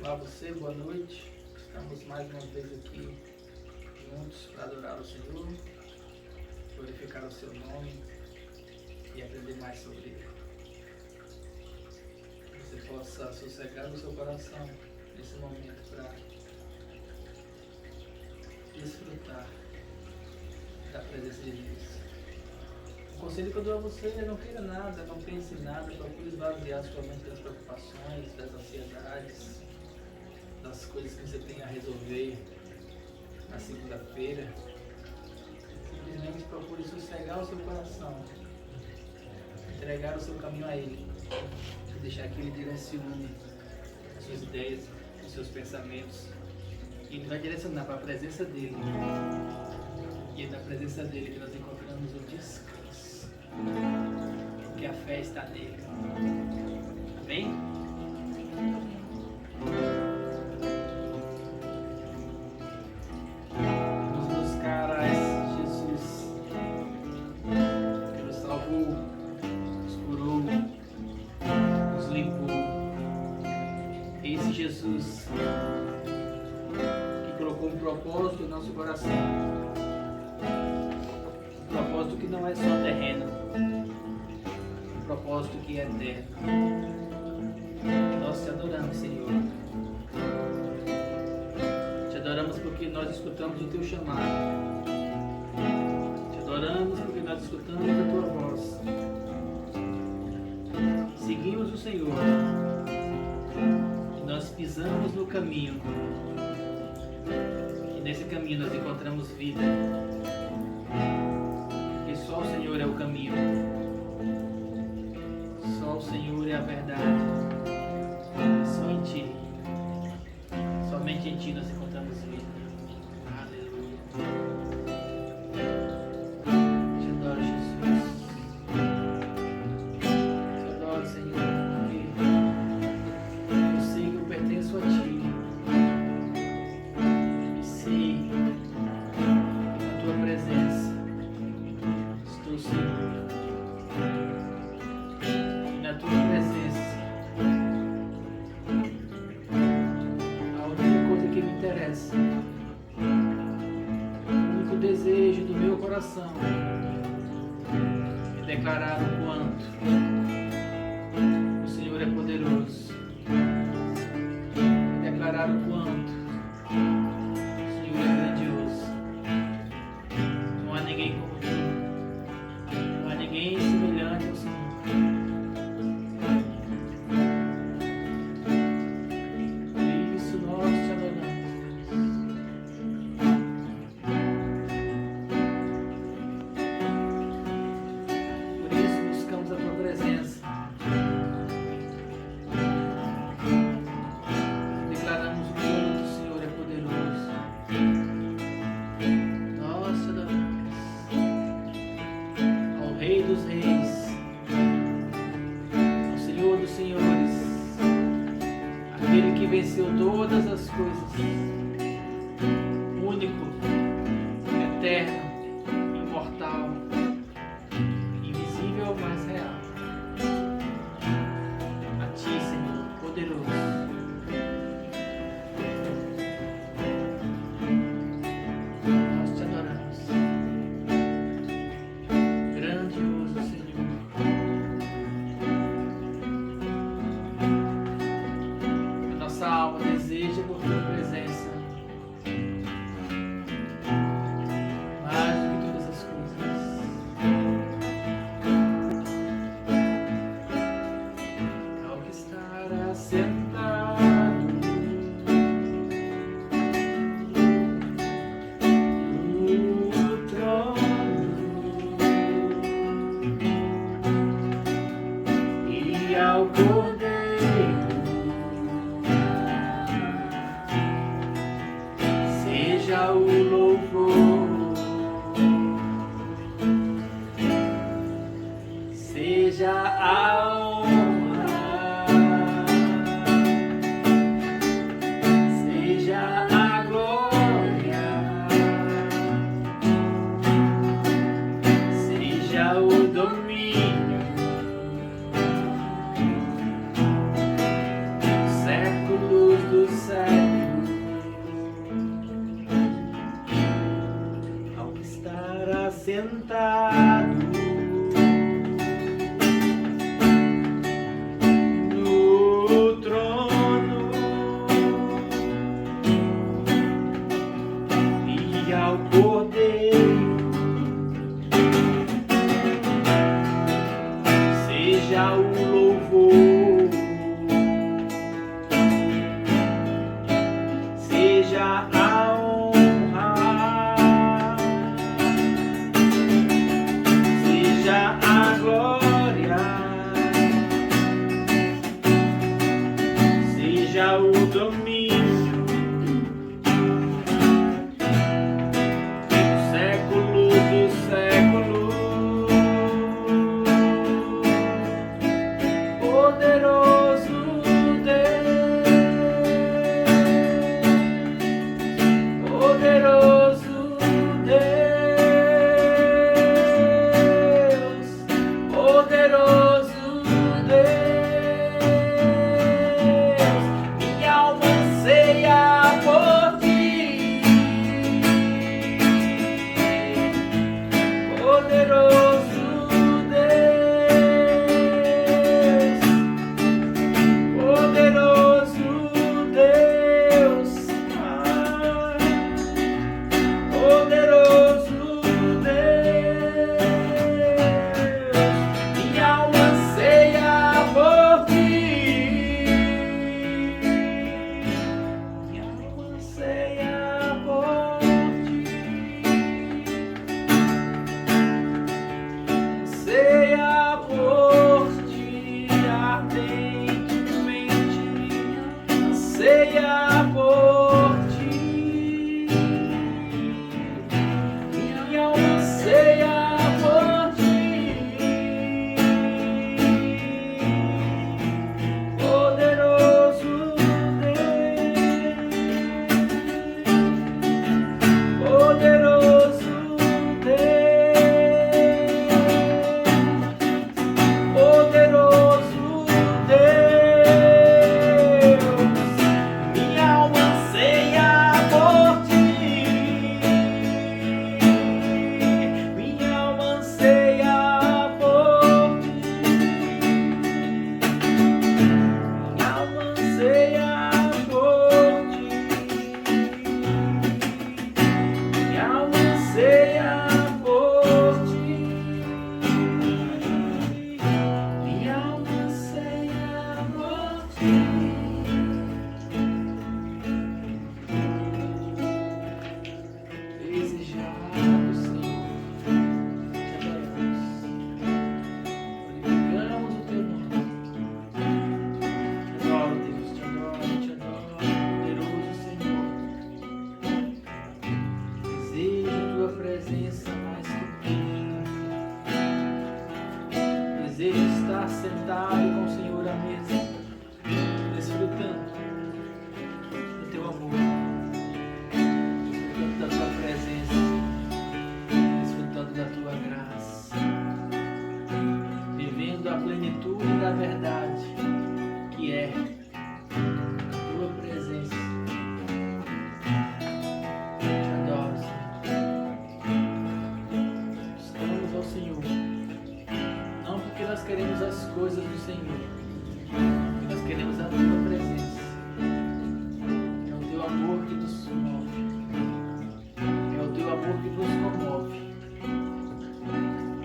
Olá você, boa noite. Estamos mais uma vez aqui juntos para adorar o Senhor, glorificar o seu nome e aprender mais sobre Ele. Que você possa sossegar o seu coração nesse momento para desfrutar da presença de Deus. O conselho que eu dou a você é não queira nada, não pense em nada, procure esvaziar sua mente das preocupações, das ansiedades, das coisas que você tem a resolver na segunda-feira. Simplesmente procure sossegar o seu coração, entregar o seu caminho a Ele e deixar que Ele direcione as suas ideias, os seus pensamentos. E Ele vai direcionar para a presença dEle. E é na presença dEle que nós encontramos o descanso, porque a fé está nele. Amém? Vamos buscar a Jesus, que nos salvou, nos curou, nos limpou. Esse Jesus que colocou um propósito em nosso coração. Um propósito que não é só terreno, um propósito que é eterno. Nós te adoramos, Senhor. Te adoramos porque nós escutamos o teu chamado. Te adoramos porque nós escutamos a tua voz. Seguimos o Senhor. E nós pisamos no caminho. E nesse caminho nós encontramos vida. Porque só o Senhor é o caminho. Só o Senhor é a verdade. Só em Ti. Somente em Ti nós encontramos vida. Aleluia. Te adoro, Jesus. Te adoro, Senhor, porque eu sei que eu pertenço a Ti. E sei que na Tua presença estou seguro. E na Tua presença a única coisa que me interessa, o único desejo do meu coração é declarar o quanto o Senhor é poderoso, é declarar o quanto o Senhor é grandioso. Não há ninguém como Tu, não há ninguém semelhante ao Senhor. Por isso nós te adoramos. Por isso buscamos a Tua presença. Declaramos o quanto o Senhor é poderoso. Nós te adoramos. Ao Rei dos Reis, ao Senhor dos Senhores, aquele que venceu todas as coisas, único, eterno, imortal, invisível, mas real. A Ti, Senhor, poderoso. Nós te adoramos. Grandioso, Senhor. A nossa alma deseja por Tua presença mais do que todas as coisas. Ao que estar assentado no trono e ao Cordeiro seja o louvor, seja a honra, seja a glória, seja o domínio louvor, seja a honra, seja a glória, seja o domínio do século dos séculos. Poderoso Deus, poderoso Deus, poderoso Deus, minha alma anseia por ti, poderoso Deus, poderoso Deus, poderoso Deus, minha alma anseia por ti, minha alma anseia por ti, anseia por ti ardentemente, anseia por ti, minha alma anseia por ti, poderoso Deus, poderoso Deus, poderoso Deus, minha alma anseia por ti, minha alma anseia por ti, minha alma anseia por ti, minha alma anseia por ti, minha alma anseia por ti. Desejado, Senhor, te adoramos, glorificamos o teu nome. Te adoro, Deus, te adoro, poderoso Senhor. Desejo a tua presença mais que nunca. Desejo estar sentado com o Senhor à mesa, desfrutando do teu amor, desfrutando da tua presença, desfrutando da tua graça, vivendo a plenitude da verdade, que é a tua presença. Te adoro, Senhor. Estamos ao Senhor, não porque nós queremos as coisas do Senhor, porque nós queremos a tua presença. É o teu amor que nos move, é o teu amor que nos comove,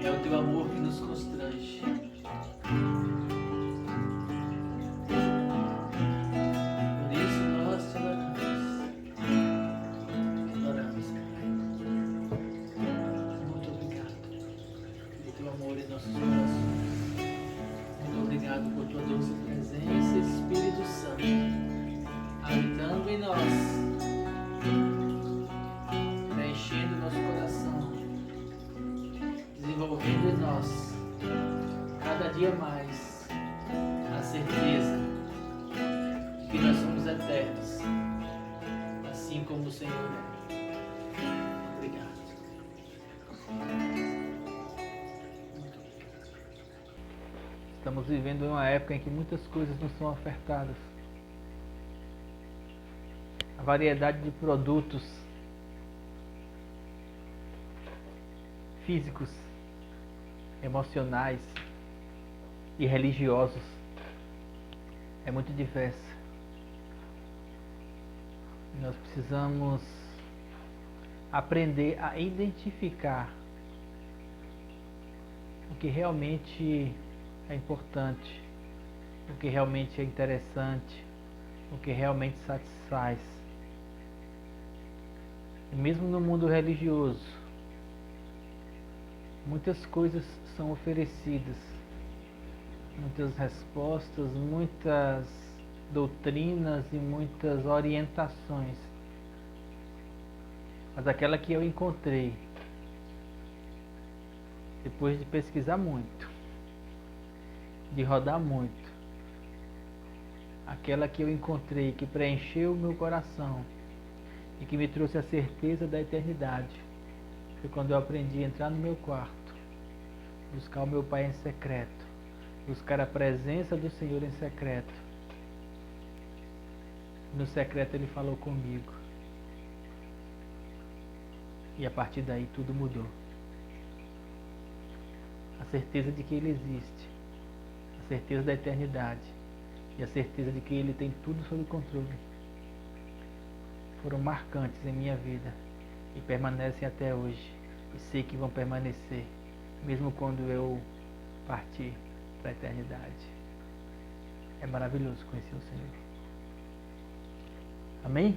é o teu amor que nos constrange. Por isso nós te adoramos, Pai. Muito obrigado pelo teu amor em nossos corações. Muito obrigado por tua doce presença, Espírito Santo, habitando em nós, preenchendo nosso coração, desenvolvendo em nós cada dia mais a certeza de que nós somos eternos, assim como o Senhor é. Obrigado. Estamos vivendo uma época em que muitas coisas nos são ofertadas. A variedade de produtos físicos, emocionais e religiosos é muito diversa. Nós precisamos aprender a identificar o que realmente é importante o que realmente é interessante, o que realmente satisfaz. E mesmo no mundo religioso, muitas coisas são oferecidas, muitas respostas, muitas doutrinas e muitas orientações. Mas aquela que eu encontrei, depois de pesquisar muito, de rodar muito, aquela que eu encontrei que preencheu o meu coração e que me trouxe a certeza da eternidade, foi quando eu aprendi a entrar no meu quarto, buscar o meu Pai em secreto, buscar a presença do Senhor em secreto. No secreto Ele falou comigo. E a partir daí tudo mudou. A certeza de que Ele existe, a certeza da eternidade e a certeza de que Ele tem tudo sob controle foram marcantes em minha vida e permanecem até hoje. E sei que vão permanecer, mesmo quando eu partir para a eternidade. É maravilhoso conhecer o Senhor. Amém?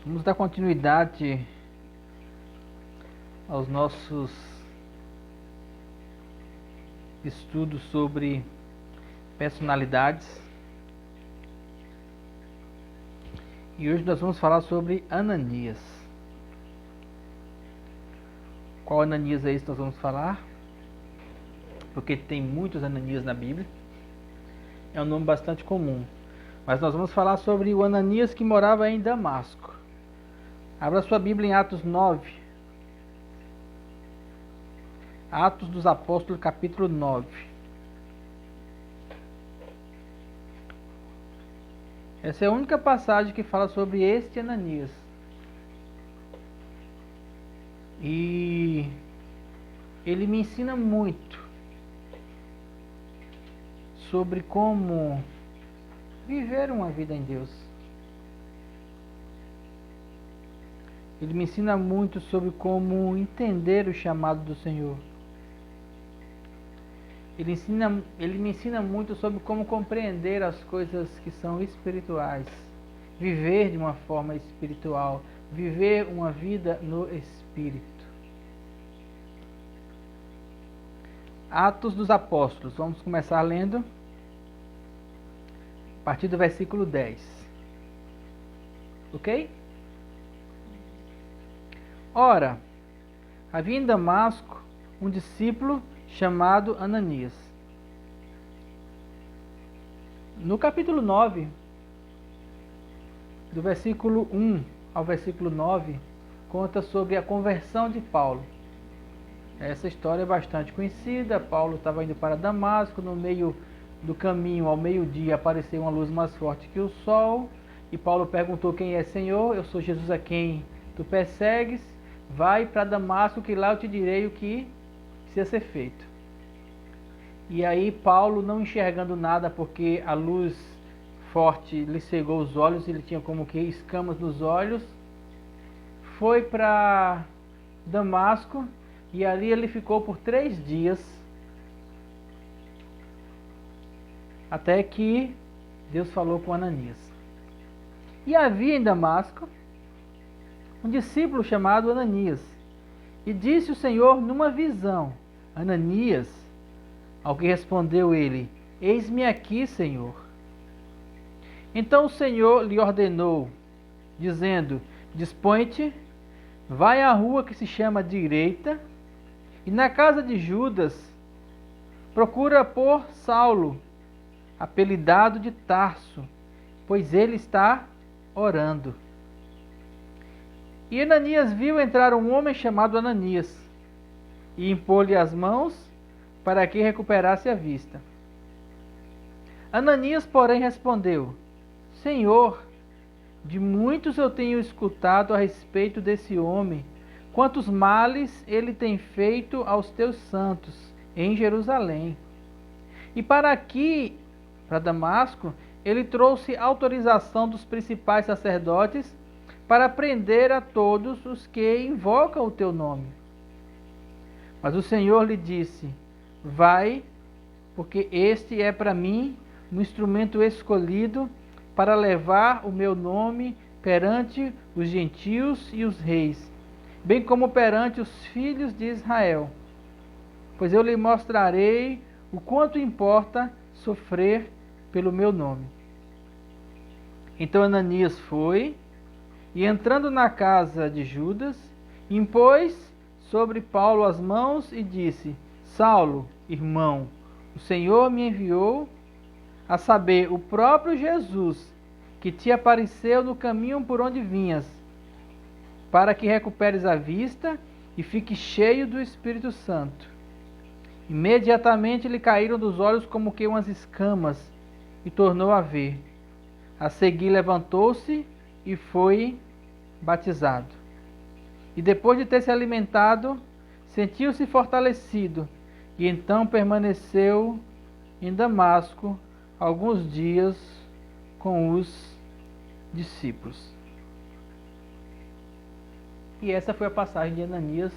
Vamos dar continuidade aos nossos estudos sobre personalidades. E hoje nós vamos falar sobre Ananias. Qual Ananias é esse que nós vamos falar? Porque tem muitos Ananias na Bíblia. É um nome bastante comum. Mas nós vamos falar sobre o Ananias que morava em Damasco. Abra sua Bíblia em Atos 9. Atos dos Apóstolos, capítulo 9. Essa é a única passagem que fala sobre este Ananias. E ele me ensina muito sobre como viver uma vida em Deus. Ele me ensina muito sobre como entender o chamado do Senhor. Ele me ensina muito sobre como compreender as coisas que são espirituais, viver de uma forma espiritual, viver uma vida no Espírito. Atos dos Apóstolos, vamos começar lendo a partir do versículo 10. Ok? Ora, havia em Damasco um discípulo chamado Ananias. No capítulo 9, do versículo 1 ao versículo 9, conta sobre a conversão de Paulo. Essa história é bastante conhecida. Paulo estava indo para Damasco, no meio do caminho, ao meio-dia, apareceu uma luz mais forte que o sol, e Paulo perguntou: quem é, Senhor? Eu sou Jesus a quem tu persegues. Vai para Damasco, que lá eu te direi o que precisa ser feito. E aí Paulo, não enxergando nada, porque a luz forte lhe cegou os olhos, ele tinha como que escamas nos olhos, foi para Damasco, e ali ele ficou por 3 dias, até que Deus falou com Ananias. E havia em Damasco um discípulo chamado Ananias, e disse o Senhor numa visão: Ananias. Ao que respondeu ele: eis-me aqui, Senhor. Então o Senhor lhe ordenou, dizendo: dispõe-te, vai à rua que se chama Direita, e na casa de Judas procura por Saulo, apelidado de Tarso, pois ele está orando. E Ananias viu entrar um homem chamado Ananias, e impôs-lhe as mãos para que recuperasse a vista. Ananias, porém, respondeu: Senhor, de muitos eu tenho escutado a respeito desse homem, quantos males ele tem feito aos teus santos em Jerusalém. E para aqui, para Damasco, ele trouxe autorização dos principais sacerdotes para prender a todos os que invocam o teu nome. Mas o Senhor lhe disse: vai porque este é para mim um instrumento escolhido para levar o meu nome perante os gentios e os reis, bem como perante os filhos de Israel. Pois eu lhe mostrarei o quanto importa sofrer pelo meu nome. Então Ananias foi, e entrando na casa de Judas, impôs sobre Paulo as mãos e disse: Saulo, irmão, o Senhor me enviou, a saber, o próprio Jesus, que te apareceu no caminho por onde vinhas, para que recuperes a vista e fiques cheio do Espírito Santo. Imediatamente lhe caíram dos olhos como que umas escamas, e tornou a ver. A seguir levantou-se e foi batizado. E depois de ter se alimentado, sentiu-se fortalecido, e então permaneceu em Damasco alguns dias com os discípulos. E essa foi a passagem de Ananias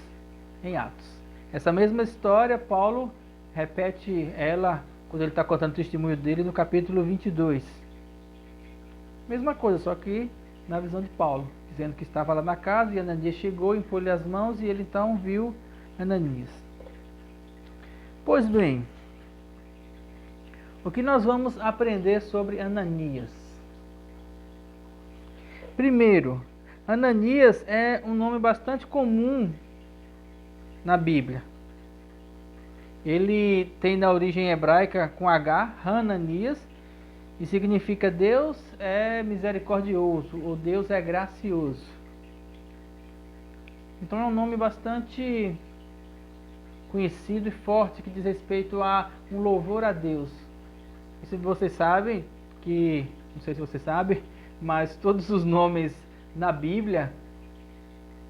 em Atos. Essa mesma história, Paulo repete ela quando ele está contando o testemunho dele no capítulo 22. Mesma coisa, só que na visão de Paulo, dizendo que estava lá na casa e Ananias chegou, impôs-lhe as mãos e ele então viu Ananias. Pois bem, o que nós vamos aprender sobre Ananias? Primeiro, Ananias é um nome bastante comum na Bíblia. Ele tem na origem hebraica com H, Hananias, e significa Deus é misericordioso, ou Deus é gracioso. Então é um nome bastante conhecido e forte que diz respeito a um louvor a Deus. E se vocês sabem, que não sei se você sabe, mas todos os nomes na Bíblia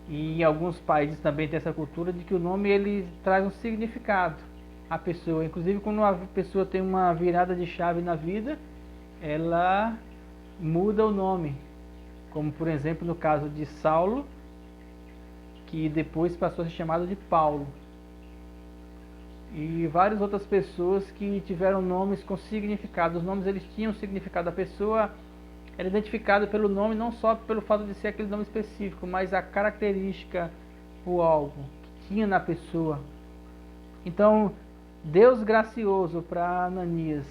e em alguns países também tem essa cultura de que o nome ele traz um significado à pessoa. Inclusive quando uma pessoa tem uma virada de chave na vida, ela muda o nome. Como por exemplo no caso de Saulo, que depois passou a ser chamado de Paulo. E várias outras pessoas que tiveram nomes com significado. Os nomes eles tinham significado. A pessoa era identificada pelo nome, não só pelo fato de ser aquele nome específico, mas a característica ou algo que tinha na pessoa. Então, Deus gracioso para Ananias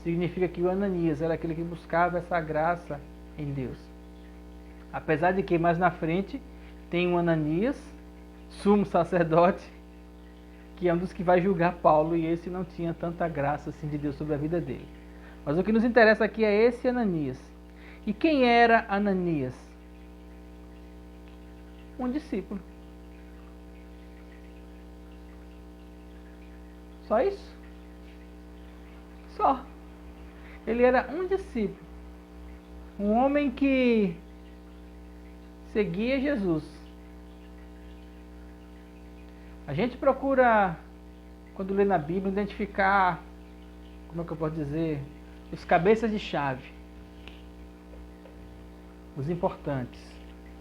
significa que o Ananias era aquele que buscava essa graça em Deus. Apesar de que mais na frente tem um Ananias, sumo sacerdote, que é um dos que vai julgar Paulo, e esse não tinha tanta graça assim de Deus sobre a vida dele. Mas o que nos interessa aqui é esse Ananias. E quem era Ananias? Um discípulo. Só isso? Só. Ele era um discípulo. Um homem que seguia Jesus. A gente procura, quando lê na Bíblia, identificar, como é que eu posso dizer, os cabeças de chave, os importantes,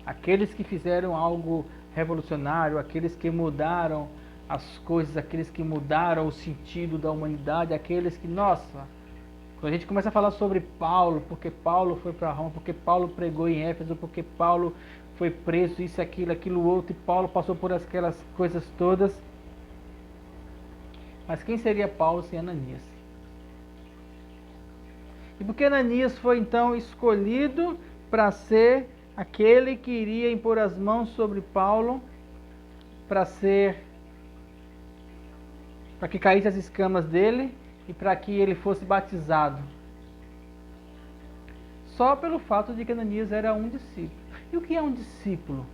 aqueles que fizeram algo revolucionário, aqueles que mudaram as coisas, aqueles que mudaram o sentido da humanidade, aqueles que, nossa, quando a gente começa a falar sobre Paulo, porque Paulo foi para Roma, porque Paulo pregou em Éfeso, porque Paulo foi preso, isso, aquilo outro, e Paulo passou por aquelas coisas todas. Mas quem seria Paulo sem Ananias? E por que Ananias foi então escolhido para ser aquele que iria impor as mãos sobre Paulo, para que caísse as escamas dele e para que ele fosse batizado? Só pelo fato de que Ananias era um discípulo. E o que é um discípulo?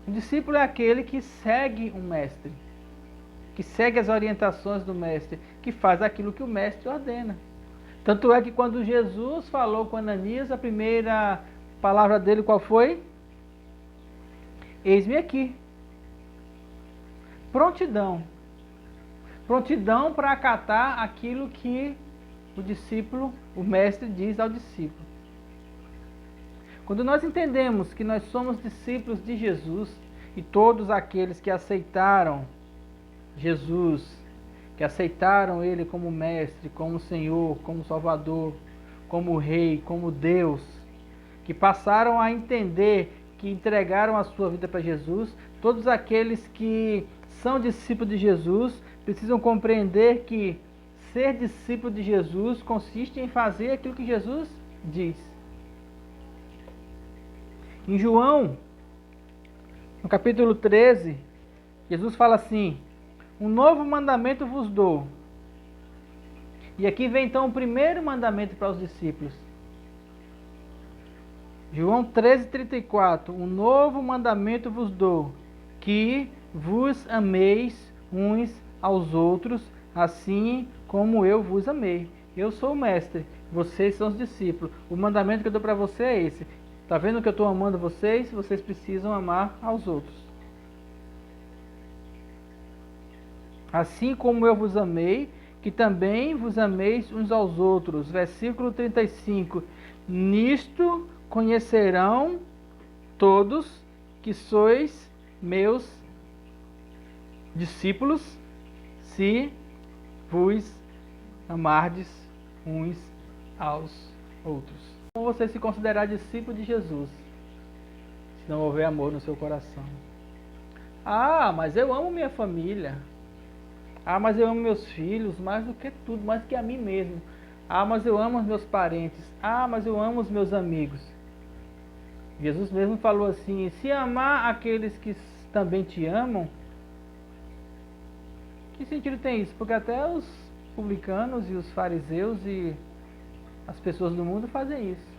Um discípulo é aquele que segue um mestre, que segue as orientações do mestre, que faz aquilo que o mestre ordena. Tanto é que quando Jesus falou com Ananias, a primeira palavra dele qual foi? Eis-me aqui. Prontidão. Prontidão para acatar aquilo que o discípulo, o mestre diz ao discípulo. Quando nós entendemos que nós somos discípulos de Jesus e todos aqueles que aceitaram Jesus, que aceitaram Ele como Mestre, como Senhor, como Salvador, como Rei, como Deus, que passaram a entender, que entregaram a sua vida para Jesus, todos aqueles que são discípulos de Jesus precisam compreender que ser discípulo de Jesus consiste em fazer aquilo que Jesus diz. Em João, no capítulo 13, Jesus fala assim: um novo mandamento vos dou. E aqui vem então o primeiro mandamento para os discípulos. João 13:34, um novo mandamento vos dou, que vos ameis uns aos outros, assim como eu vos amei. Eu sou o mestre, vocês são os discípulos. O mandamento que eu dou para você é esse. Está vendo que eu estou amando vocês? Vocês precisam amar aos outros. Assim como eu vos amei, que também vos ameis uns aos outros. Versículo 35. Nisto conhecerão todos que sois meus discípulos, se vos amardes uns aos outros. Como você se considerar discípulo de Jesus, se não houver amor no seu coração? Ah, mas eu amo minha família. Ah, mas eu amo meus filhos mais do que tudo, mais do que a mim mesmo. Ah, mas eu amo os meus parentes. Ah, mas eu amo os meus amigos. Jesus mesmo falou assim: se amar aqueles que também te amam, que sentido tem isso? Porque até os publicanos e os fariseus e as pessoas do mundo fazem isso.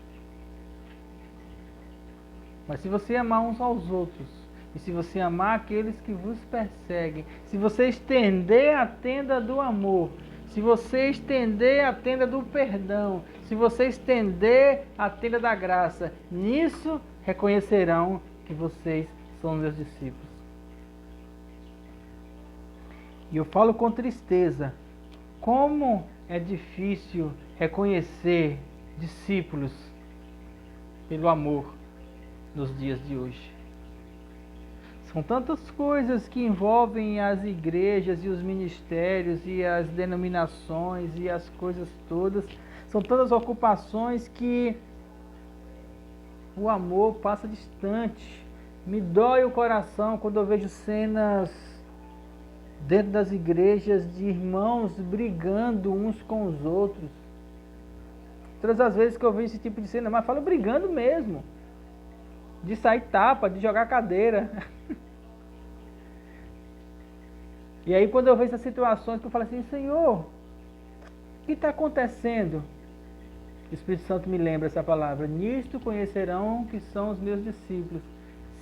Mas se você amar uns aos outros, e se você amar aqueles que vos perseguem, se você estender a tenda do amor, se você estender a tenda do perdão, se você estender a tenda da graça, nisso reconhecerão que vocês são meus discípulos. E eu falo com tristeza, como é difícil reconhecer discípulos pelo amor nos dias de hoje. São tantas coisas que envolvem as igrejas e os ministérios e as denominações e as coisas todas. São tantas ocupações que o amor passa distante. Me dói o coração quando eu vejo cenas dentro das igrejas de irmãos brigando uns com os outros. Todas as vezes que eu vejo esse tipo de cena, mas falo brigando mesmo. De sair tapa, de jogar cadeira. E aí quando eu vejo essas situações que eu falo assim: Senhor, o que está acontecendo? O Espírito Santo me lembra essa palavra: nisto conhecerão que são os meus discípulos,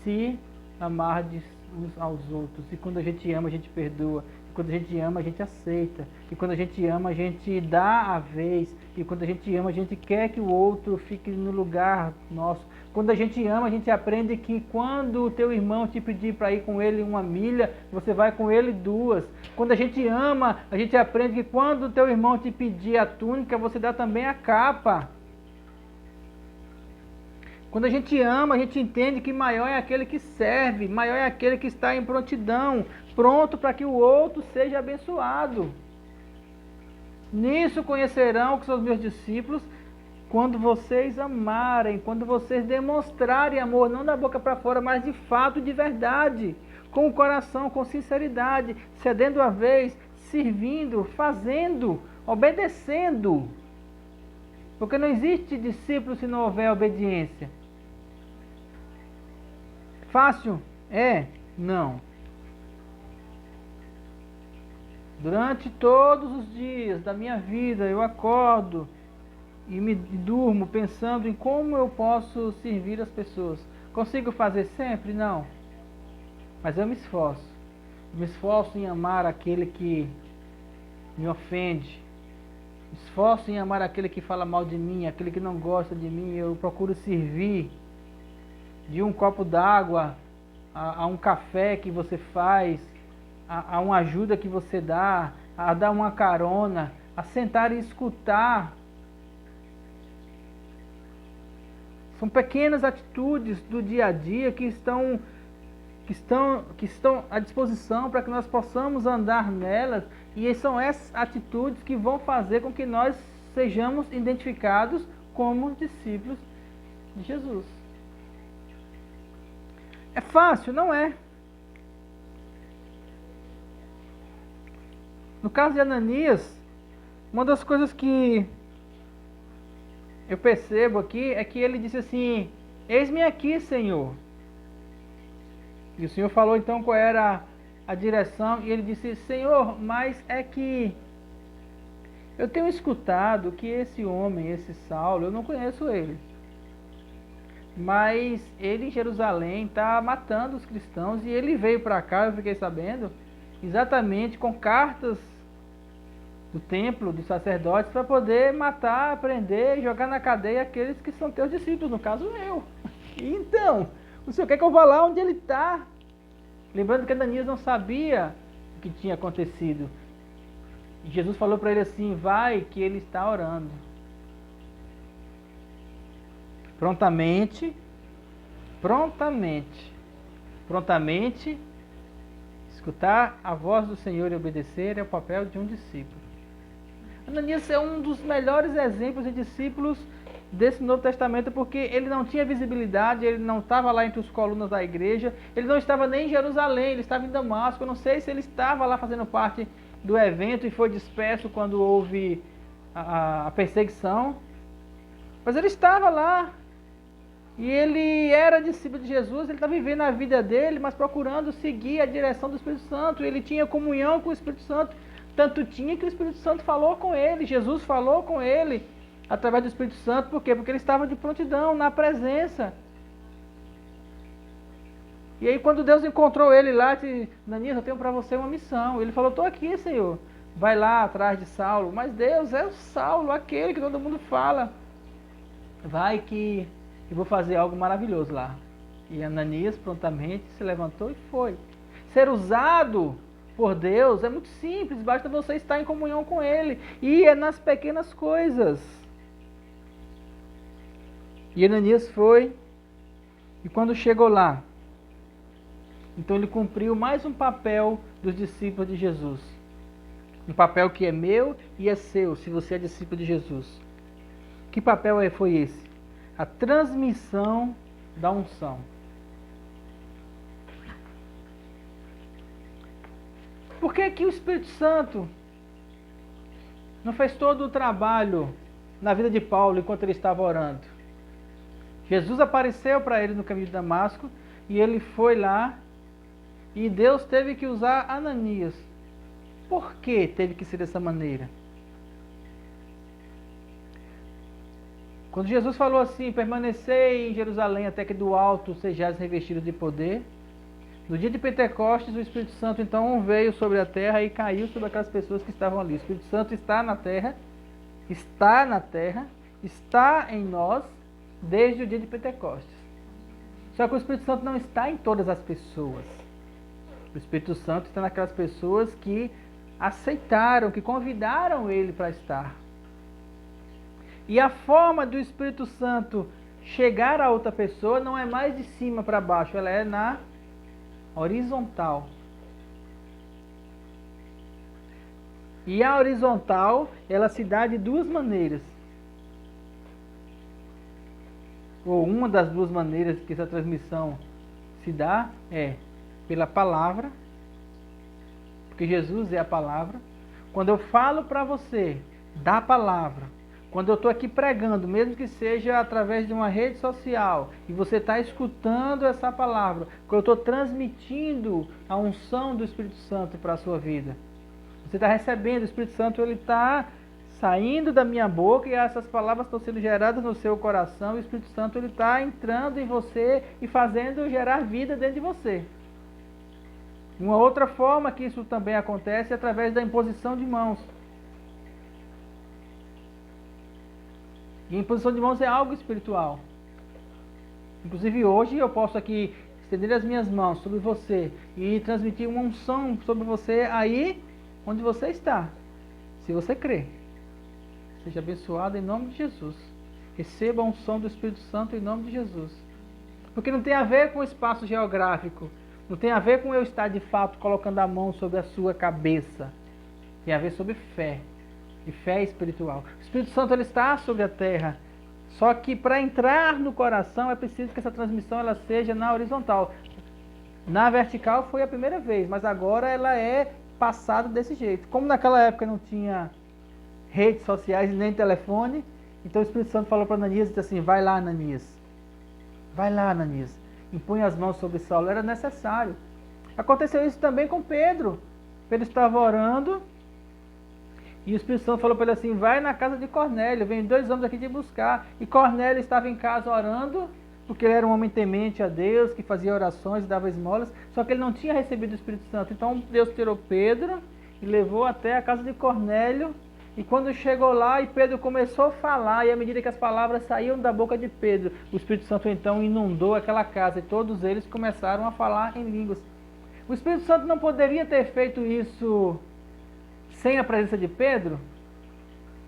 se amardes uns aos outros. E quando a gente ama, a gente perdoa. E quando a gente ama, a gente aceita. E quando a gente ama, a gente dá a vez. E quando a gente ama, a gente quer que o outro fique no lugar nosso. Quando a gente ama, a gente aprende que quando o teu irmão te pedir para ir com ele 1 milha, você vai com ele 2. Quando a gente ama, a gente aprende que quando o teu irmão te pedir a túnica, você dá também a capa. Quando a gente ama, a gente entende que maior é aquele que serve, maior é aquele que está em prontidão, pronto para que o outro seja abençoado. Nisso conhecerão que são os meus discípulos, quando vocês amarem, quando vocês demonstrarem amor, não da boca para fora, mas de fato, de verdade, com o coração, com sinceridade, cedendo a vez, servindo, fazendo, obedecendo. Porque não existe discípulo se não houver obediência. Fácil? É? Não. Durante todos os dias da minha vida, eu acordo e me durmo pensando em como eu posso servir as pessoas. Consigo fazer sempre? Não. Mas eu me esforço. Me esforço em amar aquele que me ofende. Me esforço em amar aquele que fala mal de mim, aquele que não gosta de mim. Eu procuro servir de um copo d'água a um café que você faz, a uma ajuda que você dá, a dar uma carona, a sentar e escutar. São pequenas atitudes do dia a dia que que estão à disposição para que nós possamos andar nelas, e são essas atitudes que vão fazer com que nós sejamos identificados como discípulos de Jesus. É fácil? Não é. No caso de Ananias, uma das coisas que eu percebo aqui é que ele disse assim: eis-me aqui, Senhor. E o Senhor falou então qual era a direção, e ele disse: Senhor, mas é que eu tenho escutado que esse homem, esse Saulo, eu não conheço ele, mas ele em Jerusalém está matando os cristãos, e ele veio para cá, eu fiquei sabendo, exatamente com cartas do templo, dos sacerdotes, para poder matar, prender e jogar na cadeia aqueles que são teus discípulos, no caso eu. E então, o Senhor quer que eu vá lá onde ele está? Lembrando que Ananias não sabia o que tinha acontecido. E Jesus falou para ele assim: vai, que ele está orando. Prontamente, escutar a voz do Senhor e obedecer é o papel de um discípulo. Ananias é um dos melhores exemplos de discípulos desse Novo Testamento, porque ele não tinha visibilidade, ele não estava lá entre os colunas da igreja, ele não estava nem em Jerusalém, ele estava em Damasco. Eu não sei se ele estava lá fazendo parte do evento e foi disperso quando houve a perseguição, mas ele estava lá, e ele era discípulo de Jesus, ele estava vivendo a vida dele, mas procurando seguir a direção do Espírito Santo. Ele tinha comunhão com o Espírito Santo, tanto tinha que o Espírito Santo falou com ele, Jesus falou com ele através do Espírito Santo. Por quê? Porque ele estava de prontidão, na presença. E aí quando Deus encontrou ele lá, disse: Ananias, eu tenho para você uma missão. Ele falou: estou aqui, Senhor. Vai lá atrás de Saulo. Mas Deus é o Saulo, aquele que todo mundo fala. Vai que eu vou fazer algo maravilhoso lá. E Ananias prontamente se levantou e foi. Ser usado por Deus é muito simples, basta você estar em comunhão com Ele. E é nas pequenas coisas. E Ananias foi, e quando chegou lá, então ele cumpriu mais um papel dos discípulos de Jesus. Um papel que é meu e é seu, se você é discípulo de Jesus. Que papel foi esse? A transmissão da unção. Por que que o Espírito Santo não fez todo o trabalho na vida de Paulo enquanto ele estava orando? Jesus apareceu para ele no caminho de Damasco, e ele foi lá, e Deus teve que usar Ananias. Por que teve que ser dessa maneira? Quando Jesus falou assim: permanecei em Jerusalém até que do alto sejais revestidos de poder, no dia de Pentecostes o Espírito Santo então veio sobre a terra e caiu sobre aquelas pessoas que estavam ali. O Espírito Santo está na terra, está em nós desde o dia de Pentecostes. Só que o Espírito Santo não está em todas as pessoas. O Espírito Santo está naquelas pessoas que aceitaram, que convidaram ele para estar. E a forma do Espírito Santo chegar a outra pessoa não é mais de cima para baixo, ela é na horizontal. E a horizontal, ela se dá de duas maneiras. Ou uma das duas maneiras que essa transmissão se dá é pela palavra, porque Jesus é a palavra. Quando eu falo para você da palavra, quando eu estou aqui pregando, mesmo que seja através de uma rede social, e você está escutando essa palavra, quando eu estou transmitindo a unção do Espírito Santo para a sua vida, você está recebendo, o Espírito Santo ele está saindo da minha boca, e essas palavras estão sendo geradas no seu coração, e o Espírito Santo ele está entrando em você e fazendo gerar vida dentro de você. Uma outra forma que isso também acontece é através da imposição de mãos. E a imposição de mãos é algo espiritual. Inclusive hoje eu posso aqui estender as minhas mãos sobre você e transmitir uma unção sobre você aí onde você está, se você crer. Seja abençoado em nome de Jesus. Receba a unção do Espírito Santo em nome de Jesus. Porque não tem a ver com espaço geográfico, Não tem a ver com eu estar de fato colocando a mão sobre a sua cabeça. Tem a ver sobre fé. E fé espiritual. O Espírito Santo ele está sobre a terra. Só que para entrar no coração é preciso que essa transmissão ela seja na horizontal. Na vertical foi a primeira vez, mas agora ela é passada desse jeito. Como naquela época não tinha redes sociais nem telefone, então o Espírito Santo falou para Ananias e disse assim: vai lá, Ananias. Vai lá, Ananias. Impõe as mãos sobre Saulo. Era necessário. Aconteceu isso também com Pedro. Pedro estava orando e o Espírito Santo falou para ele assim: vai na casa de Cornélio, vem 2 homens aqui te buscar. E Cornélio estava em casa orando, porque ele era um homem temente a Deus, que fazia orações, dava esmolas, só que ele não tinha recebido o Espírito Santo. Então Deus tirou Pedro e levou até a casa de Cornélio. E quando chegou lá e Pedro começou a falar, e à medida que as palavras saíam da boca de Pedro, o Espírito Santo então inundou aquela casa e todos eles começaram a falar em línguas. O Espírito Santo não poderia ter feito isso sem a presença de Pedro?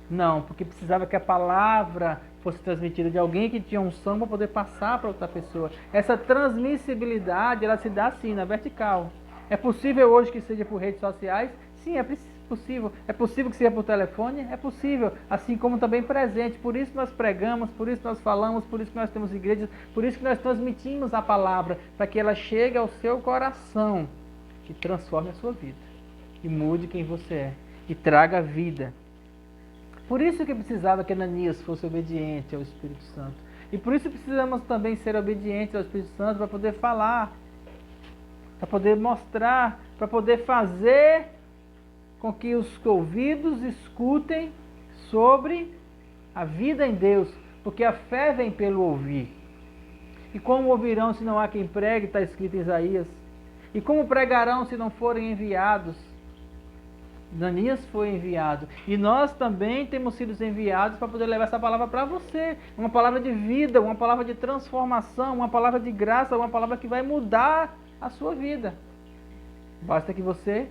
Não, porque precisava que a palavra fosse transmitida de alguém que tinha unção para poder passar para outra pessoa. Essa transmissibilidade, ela se dá assim, na vertical. É possível hoje que seja por redes sociais? Sim, é possível. É possível que seja por telefone? É possível. Assim como também presente. Por isso nós pregamos, por isso nós falamos, por isso que nós temos igrejas, por isso que nós transmitimos a palavra, para que ela chegue ao seu coração e transforme a sua vida. E mude quem você é. E traga vida. Por isso que precisava que Ananias fosse obediente ao Espírito Santo. E por isso precisamos também ser obedientes ao Espírito Santo para poder falar, para poder mostrar, para poder fazer com que os ouvidos escutem sobre a vida em Deus, porque a fé vem pelo ouvir. E como ouvirão se não há quem pregue, está escrito em Isaías. E como pregarão se não forem enviados? Ananias foi enviado. E nós também temos sido enviados para poder levar essa palavra para você. Uma palavra de vida, uma palavra de transformação, uma palavra de graça, uma palavra que vai mudar a sua vida. Basta que você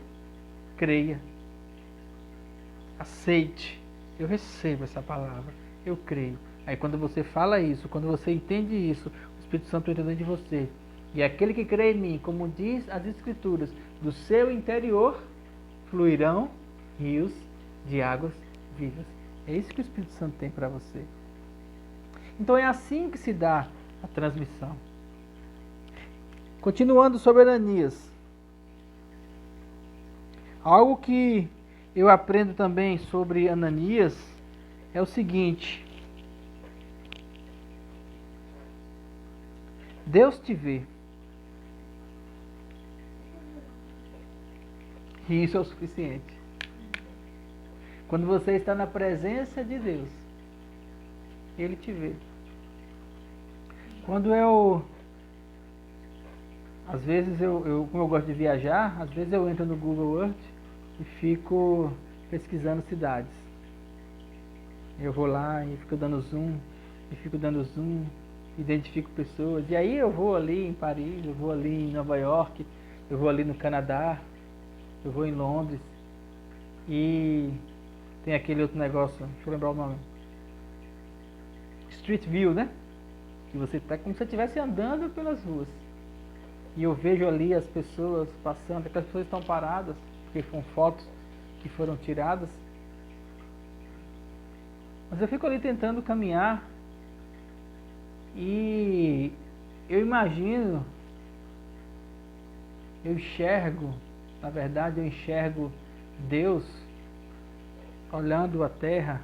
creia. Aceite. Eu recebo essa palavra. Eu creio. Aí quando você fala isso, quando você entende isso, o Espírito Santo entra dentro de você. E aquele que crê em mim, como diz as Escrituras, do seu interior fluirão rios de águas vivas. É isso que o Espírito Santo tem para você. Então é assim que se dá a transmissão. Continuando sobre Ananias. Algo que eu aprendo também sobre Ananias é o seguinte: Deus te vê. E isso é o suficiente. Quando você está na presença de Deus, Ele te vê. Quando às vezes como eu gosto de viajar, às vezes eu entro no Google Earth e fico pesquisando cidades. Eu vou lá e fico dando zoom, identifico pessoas. E aí eu vou ali em Paris, eu vou ali em Nova York, eu vou ali no Canadá, eu vou em Londres. E tem aquele outro negócio, deixa eu lembrar o nome. Street View, né? Que você está como se você estivesse andando pelas ruas. E eu vejo ali as pessoas passando, aquelas pessoas estão paradas, porque são fotos que foram tiradas. Mas eu fico ali tentando caminhar e eu imagino, eu enxergo, na verdade eu enxergo Deus olhando a terra.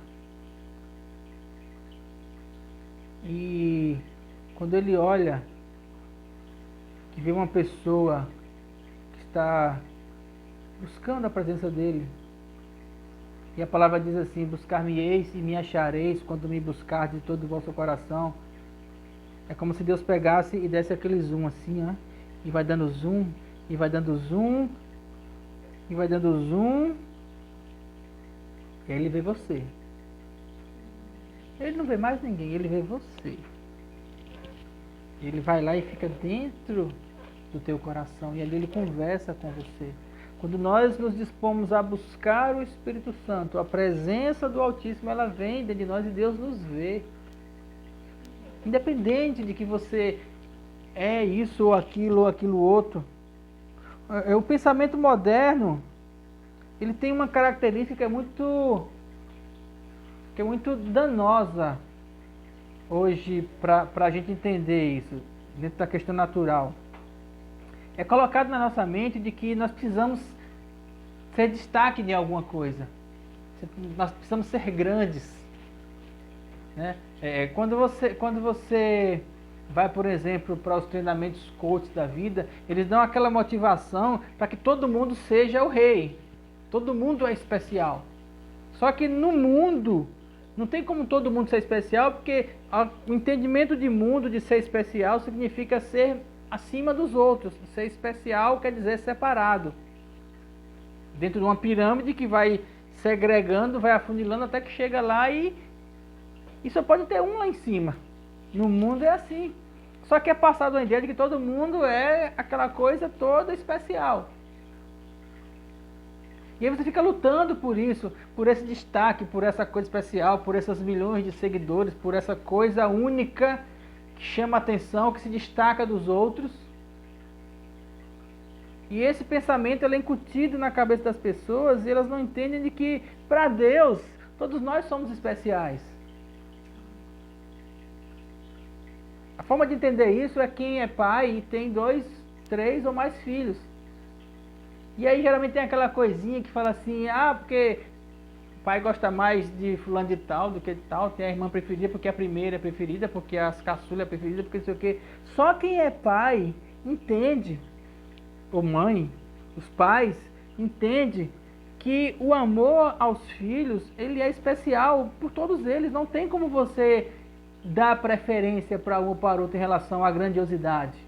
E quando Ele olha, que vê uma pessoa que está buscando a presença dEle, e a palavra diz assim: buscar-me-eis e me achareis quando me buscar de todo o vosso coração. É como se Deus pegasse e desse aquele zoom assim, ó, e vai dando zoom, e vai dando zoom, e vai dando zoom, e aí Ele vê você. Ele não vê mais ninguém, Ele vê você. Ele vai lá e fica dentro do teu coração, e ali Ele conversa com você. Quando nós nos dispomos a buscar o Espírito Santo, a presença do Altíssimo, ela vem dentro de nós e Deus nos vê. Independente de que você é isso ou aquilo outro, O pensamento moderno, ele tem uma característica que é muito danosa hoje para a gente entender isso, dentro da questão natural. É colocado na nossa mente de que nós precisamos ser destaque de alguma coisa. Nós precisamos ser grandes. Né? Quando você vai, por exemplo, para os treinamentos coach da vida, eles dão aquela motivação para que todo mundo seja o rei. Todo mundo é especial. Só que no mundo, não tem como todo mundo ser especial, porque o entendimento de mundo, de ser especial, significa ser acima dos outros. Ser especial quer dizer separado. Dentro de uma pirâmide que vai segregando, vai afunilando até que chega lá e só pode ter um lá em cima. No mundo é assim. Só que é passado a ideia de que todo mundo é aquela coisa toda especial. E aí você fica lutando por isso, por esse destaque, por essa coisa especial, por essas milhões de seguidores, por essa coisa única que chama a atenção, que se destaca dos outros. E esse pensamento ele é incutido na cabeça das pessoas e elas não entendem de que, para Deus, todos nós somos especiais. A forma de entender isso é quem é pai e tem 2, 3 ou mais filhos. E aí geralmente tem aquela coisinha que fala assim, porque o pai gosta mais de fulano de tal do que de tal, tem a irmã preferida porque a primeira é preferida, porque a caçula é preferida, porque não sei o quê. Só quem é pai entende, ou mãe, os pais, entende que o amor aos filhos, ele é especial por todos eles. Não tem como você dar preferência para um ou para outro em relação à grandiosidade.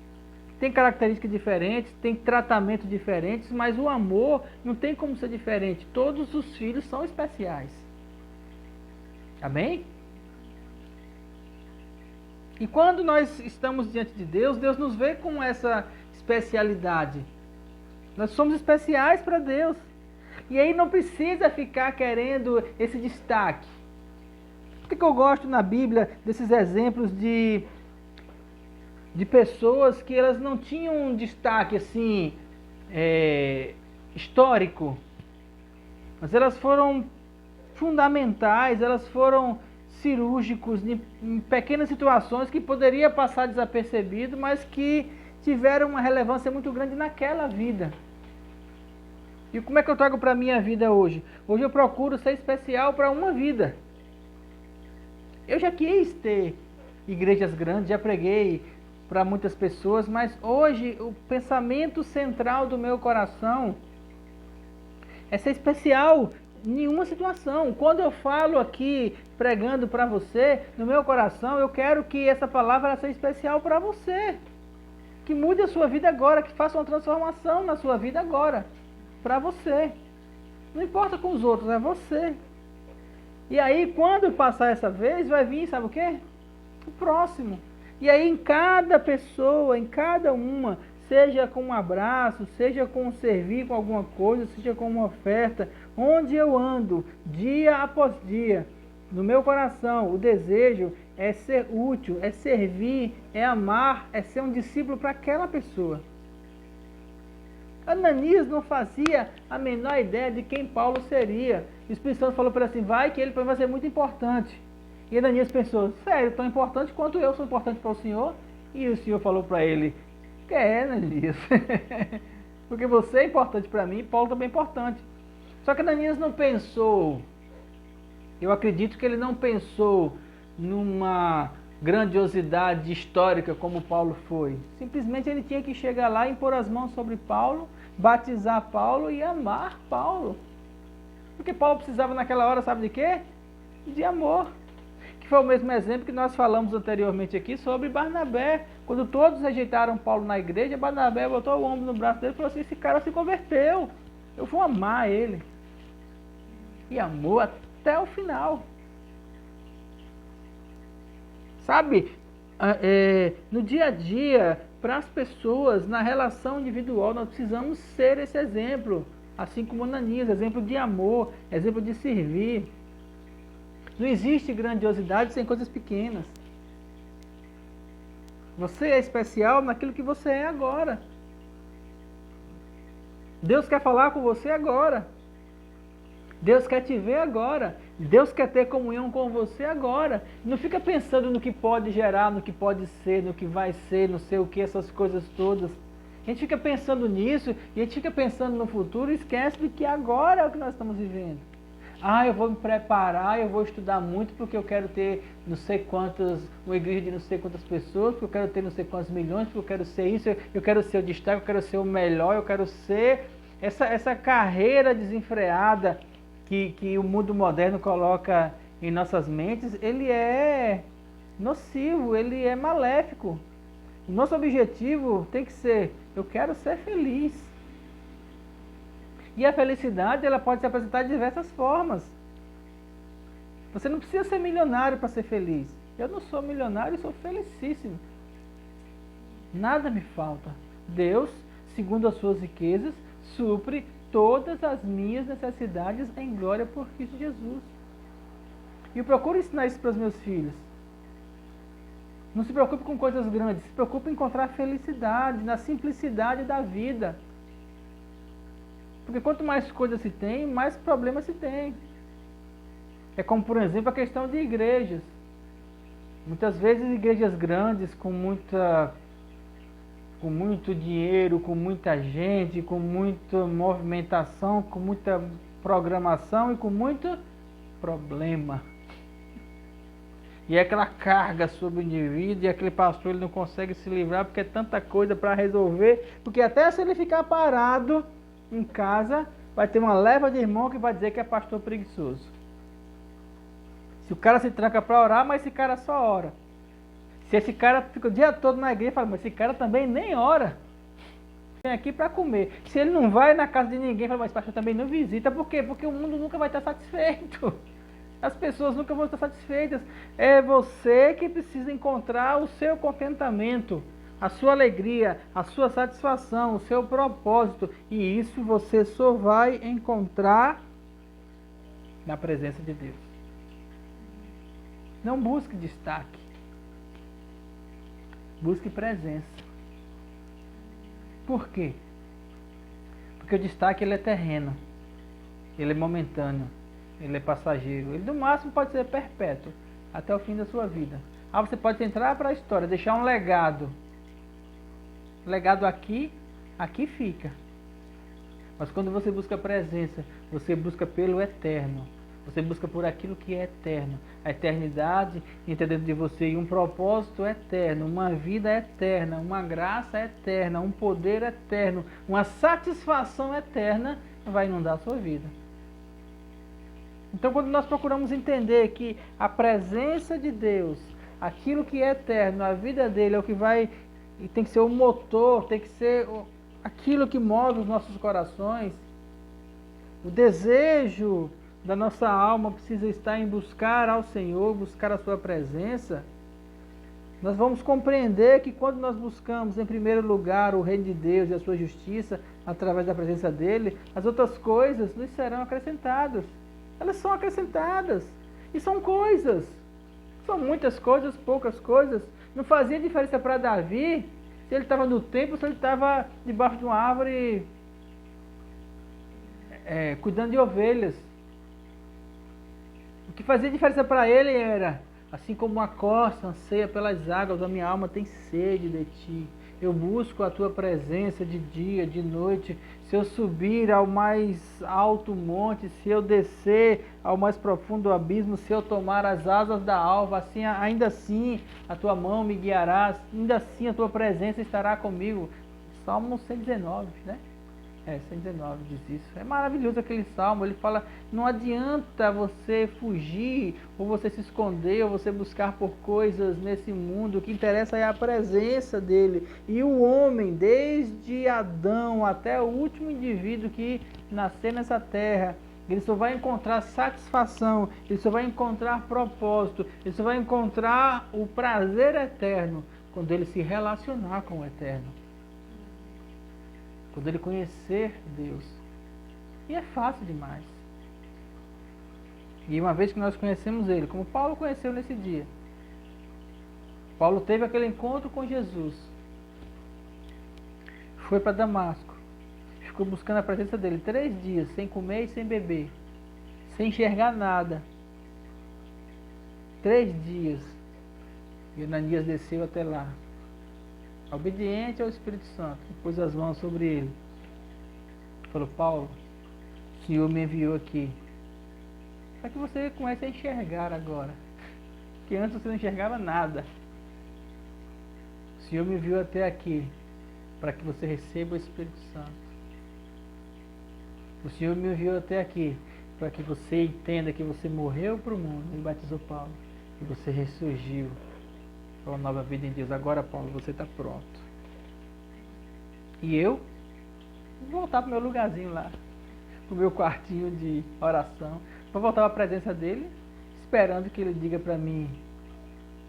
Tem características diferentes, tem tratamentos diferentes, mas o amor não tem como ser diferente. Todos os filhos são especiais. Amém? E quando nós estamos diante de Deus, Deus nos vê com essa especialidade. Nós somos especiais para Deus. E aí não precisa ficar querendo esse destaque. Por que eu gosto na Bíblia desses exemplos de pessoas que elas não tinham um destaque assim histórico, mas elas foram fundamentais, elas foram cirúrgicos em pequenas situações que poderia passar desapercebido, mas que tiveram uma relevância muito grande naquela vida. E como é que eu trago para a minha vida hoje? Hoje eu procuro ser especial para uma vida. Eu já quis ter igrejas grandes, já preguei para muitas pessoas, mas hoje o pensamento central do meu coração é ser especial em nenhuma situação. Quando eu falo aqui pregando para você, no meu coração eu quero que essa palavra seja especial para você, que mude a sua vida agora, que faça uma transformação na sua vida agora, para você. Não importa com os outros, é você. E aí quando passar essa vez, vai vir, sabe o quê? O próximo. E aí em cada pessoa, em cada uma, seja com um abraço, seja com um servir com alguma coisa, seja com uma oferta, onde eu ando, dia após dia, no meu coração, o desejo é ser útil, é servir, é amar, é ser um discípulo para aquela pessoa. Ananias não fazia a menor ideia de quem Paulo seria. O Espírito Santo falou para ele assim, vai que ele vai ser muito importante. E Ananias pensou, sério, tão importante quanto eu sou importante para o Senhor? E o Senhor falou para ele, Ananias, porque você é importante para mim, Paulo também é importante. Só que Ananias não pensou, eu acredito que ele não pensou numa grandiosidade histórica como Paulo foi. Simplesmente ele tinha que chegar lá e impor as mãos sobre Paulo, batizar Paulo e amar Paulo. Porque Paulo precisava naquela hora, sabe de quê? De amor. Que foi o mesmo exemplo que nós falamos anteriormente aqui sobre Barnabé. Quando todos rejeitaram Paulo na igreja, Barnabé botou o ombro no braço dele e falou assim, esse cara se converteu, eu vou amar ele. E amou até o final. Sabe, no dia a dia, para as pessoas, na relação individual, nós precisamos ser esse exemplo. Assim como Ananias, exemplo de amor, exemplo de servir. Não existe grandiosidade sem coisas pequenas. Você é especial naquilo que você é agora. Deus quer falar com você agora. Deus quer te ver agora. Deus quer ter comunhão com você agora. Não fica pensando no que pode gerar, no que pode ser, no que vai ser, não sei o que, essas coisas todas. A gente fica pensando nisso e a gente fica pensando no futuro e esquece de que agora é o que nós estamos vivendo. Eu vou me preparar, eu vou estudar muito porque eu quero ter não sei quantas, uma igreja de não sei quantas pessoas, porque eu quero ter não sei quantos milhões, porque eu quero ser isso, eu quero ser o destaque, eu quero ser o melhor, eu quero ser essa carreira desenfreada que o mundo moderno coloca em nossas mentes. Ele é nocivo, ele é maléfico. O nosso objetivo tem que ser, eu quero ser feliz. E a felicidade, ela pode se apresentar de diversas formas. Você não precisa ser milionário para ser feliz. Eu não sou milionário e sou felicíssimo. Nada me falta. Deus, segundo as suas riquezas, supre todas as minhas necessidades em glória por Cristo Jesus. E eu procuro ensinar isso para os meus filhos. Não se preocupe com coisas grandes, se preocupe em encontrar felicidade na simplicidade da vida. Porque quanto mais coisas se tem, mais problemas se tem. É como, por exemplo, a questão de igrejas. Muitas vezes igrejas grandes, com muito dinheiro, com muita gente, com muita movimentação, com muita programação e com muito problema. E é aquela carga sobre o indivíduo e aquele pastor ele não consegue se livrar porque é tanta coisa para resolver, porque até se ele ficar parado em casa, vai ter uma leva de irmão que vai dizer que é pastor preguiçoso. Se o cara se tranca para orar, mas esse cara só ora. Se esse cara fica o dia todo na igreja, fala, mas esse cara também nem ora. Vem aqui para comer. Se ele não vai na casa de ninguém, fala, mas pastor também não visita. Por quê? Porque o mundo nunca vai estar satisfeito. As pessoas nunca vão estar satisfeitas. É você que precisa encontrar o seu contentamento, a sua alegria, a sua satisfação, o seu propósito. E isso você só vai encontrar na presença de Deus. Não busque destaque. Busque presença. Por quê? Porque o destaque ele é terreno. Ele é momentâneo. Ele é passageiro. Ele no máximo pode ser perpétuo. Até o fim da sua vida. Você pode entrar para a história. Deixar um legado. Legado aqui fica. Mas quando você busca a presença, você busca pelo eterno. Você busca por aquilo que é eterno. A eternidade entra dentro de você e um propósito eterno, uma vida eterna, uma graça eterna, um poder eterno, uma satisfação eterna vai inundar a sua vida. Então, quando nós procuramos entender que a presença de Deus, aquilo que é eterno, a vida dele é o que vai, e tem que ser o motor, tem que ser aquilo que move os nossos corações, o desejo da nossa alma precisa estar em buscar ao Senhor, buscar a sua presença. Nós vamos compreender que quando nós buscamos em primeiro lugar o reino de Deus e a sua justiça, através da presença dele, as outras coisas nos serão acrescentadas. Elas são acrescentadas. E são coisas. São muitas coisas, poucas coisas. Não fazia diferença para Davi se ele estava no templo, se ele estava debaixo de uma árvore cuidando de ovelhas. O que fazia diferença para ele era, assim como a costa anseia pelas águas, a minha alma tem sede de ti. Eu busco a tua presença de dia, de noite. Se eu subir ao mais alto monte, se eu descer ao mais profundo abismo, se eu tomar as asas da alva, assim, ainda assim a tua mão me guiará, ainda assim a tua presença estará comigo. Salmo 119, né? 119 diz isso. É maravilhoso aquele salmo. Ele fala, não adianta você fugir, ou você se esconder, ou você buscar por coisas nesse mundo. O que interessa é a presença dele. E o homem, desde Adão até o último indivíduo que nascer nessa terra, ele só vai encontrar satisfação, ele só vai encontrar propósito, ele só vai encontrar o prazer eterno quando ele se relacionar com o eterno. Quando ele conhecer Deus. E é fácil demais. E uma vez que nós conhecemos ele, como Paulo conheceu nesse dia, Paulo teve aquele encontro com Jesus. Foi para Damasco. ficou buscando a presença dele 3 dias, sem comer e sem beber, sem enxergar nada. 3 dias. E Ananias desceu até lá, obediente ao Espírito Santo, pôs as mãos sobre ele. Falou: Paulo, o Senhor me enviou aqui para que você comece a enxergar agora, que antes você não enxergava nada. O Senhor me enviou até aqui para que você receba o Espírito Santo. O Senhor me enviou até aqui para que você entenda que você morreu para o mundo. Ele batizou Paulo e você ressurgiu para uma nova vida em Deus. Agora, Paulo, você está pronto. E eu vou voltar para o meu lugarzinho lá, para o meu quartinho de oração. Vou voltar para a presença dele, esperando que ele diga para mim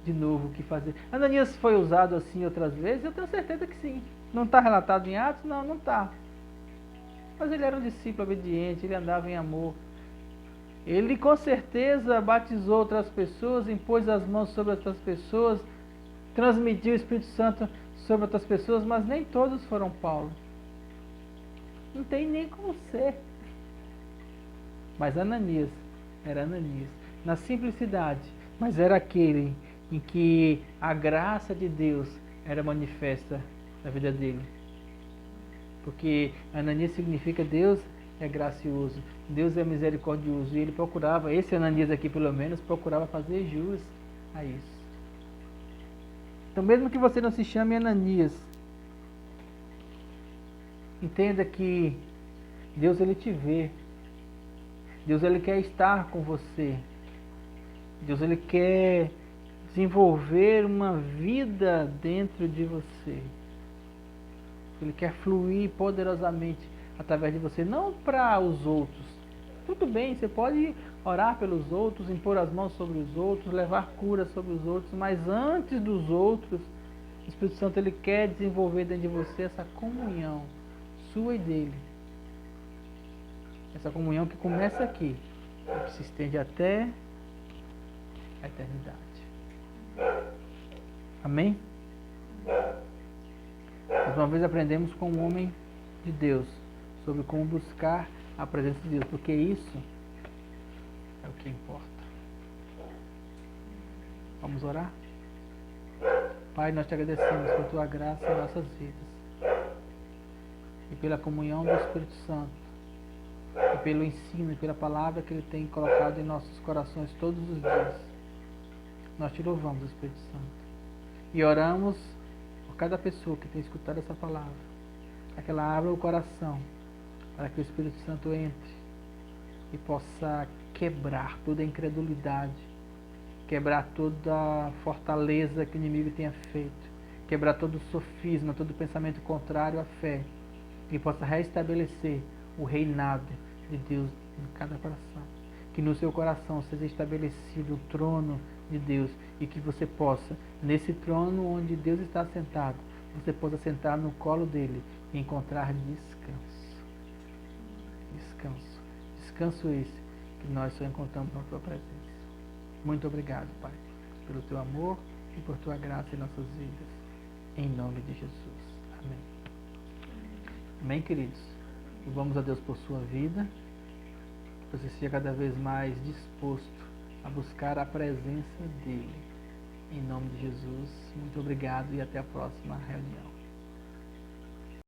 de novo o que fazer. Ananias foi usado assim outras vezes? Eu tenho certeza que sim. Não está relatado em Atos? Não, não está. Mas ele era um discípulo obediente, ele andava em amor. Ele com certeza batizou outras pessoas, impôs as mãos sobre outras pessoas, transmitiu o Espírito Santo sobre outras pessoas, mas nem todos foram Paulo. Não tem nem como ser. Mas Ananias era Ananias, na simplicidade, mas era aquele em que a graça de Deus era manifesta na vida dele. Porque Ananias significa Deus é gracioso, Deus é misericordioso, e ele procurava, esse Ananias aqui pelo menos, procurava fazer jus a isso. Então mesmo que você não se chame Ananias, entenda que Deus ele te vê, Deus ele quer estar com você, Deus ele quer desenvolver uma vida dentro de você. Ele quer fluir poderosamente através de você, não para os outros. Tudo bem, você pode orar pelos outros, impor as mãos sobre os outros, levar cura sobre os outros, mas antes dos outros, o Espírito Santo ele quer desenvolver dentro de você essa comunhão sua e dele. Essa comunhão que começa aqui e que se estende até a eternidade. Amém? Mais uma vez aprendemos com um homem de Deus sobre como buscar a presença de Deus, porque isso é o que importa. Vamos orar? Pai, nós te agradecemos por tua graça em nossas vidas e pela comunhão do Espírito Santo e pelo ensino e pela palavra que ele tem colocado em nossos corações todos os dias. Nós te louvamos, Espírito Santo, e oramos por cada pessoa que tem escutado essa palavra, para que ela abra o coração, para que o Espírito Santo entre e possa quebrar toda a incredulidade, quebrar toda a fortaleza que o inimigo tenha feito, quebrar todo o sofisma, todo o pensamento contrário à fé, e possa restabelecer o reinado de Deus em cada coração. Que no seu coração seja estabelecido o trono de Deus e que você possa, nesse trono onde Deus está sentado, você possa sentar no colo dele e encontrar descanso. Descanso. Descanso esse que nós só encontramos na tua presença. Muito obrigado, Pai, pelo teu amor e por tua graça em nossas vidas. Em nome de Jesus. Amém. Amém, queridos? Louvamos a Deus por sua vida. Que você seja cada vez mais disposto a buscar a presença dele. Em nome de Jesus, muito obrigado e até a próxima reunião.